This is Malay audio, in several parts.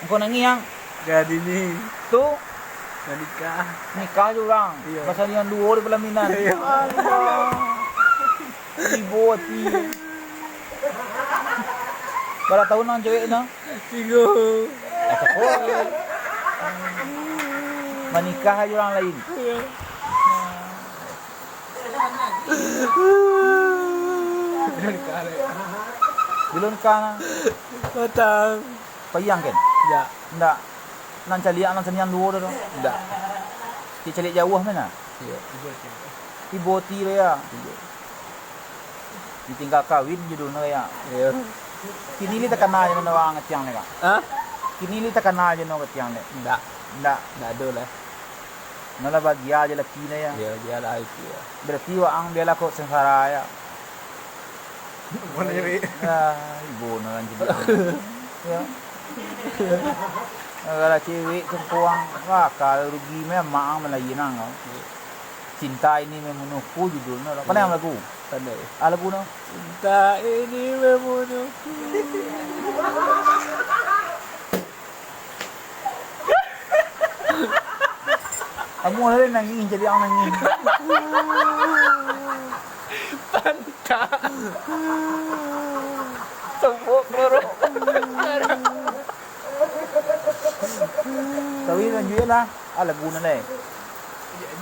Engkau nangiang Gadi ni. tu Nak nikah. nikah je orang. Iya. Pasal yang dua di pelaminan. Iya. Allah. Ibu hati. Berapa tahun nang cewek na? 3. Menikah aja orang lain. Belum kan Matang. payang kan? Tak. Ndak. Nan caliak nan senian dua dah. Tak. Dia calik jauh mana? Ya. Ibu hati dia ya. Ditinggal kawin je dulu ya. Ya. Kini ni tak kenal je mana orang ketiang ni kak. Ha? Kini ni tak kenal je mana ketiang ni. Tak. Ndak. Tak ada lah. Nala bahagia je laki ni ya. Ya, dia lah itu. Berarti orang dia lah kok sengsara ya. Mana jadi? Ibu nak jadi. Ya. Kalau cewek cempuang, wah kalau rugi memang melayu nang. Cinta ini memenuhku judulnya. Mana yang lagu? Tanda. Lagu no? Cinta ini membunuhku. Kamu ada nangis jadi orang nangis. Pantak. Tembok beruk. Tapi lanjut lah. Lagu na leh.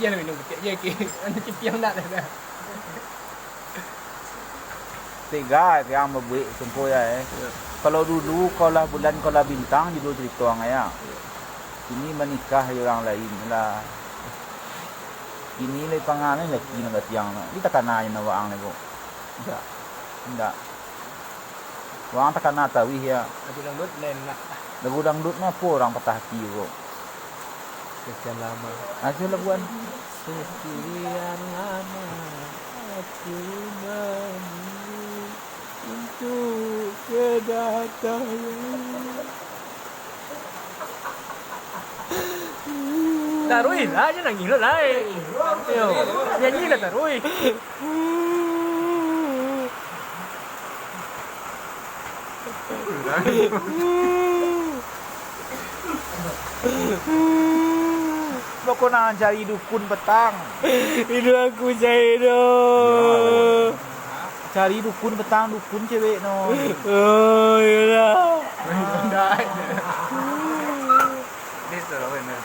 Dia nak minum sikit. Dia ke. Anak cipiang nak dah. Tega yang membuat cempuang ya. Kalau dulu kaulah bulan kaulah bintang judul cerita orang ya. Ini menikah orang lain lah. Ini le pangalan lagi nak tiang nak. Kita kena yang nawang ni ko. Tak. Ndak. Wang tak kena tahu ya. Aku dangdut lain nak. Lagu dangdut ni apa orang patah hati ko. Sekian lama. Asyik laguan. Sekian lama aku menunggu untuk kedatangan. Taruhin lah, jangan nangis lah. Yo, nyanyi lah taruhin. Kau nak cari dukun petang. Itu aku Jairo. Cari dukun petang, dukun cewek no. Oh, iyalah. Ini sudah benar.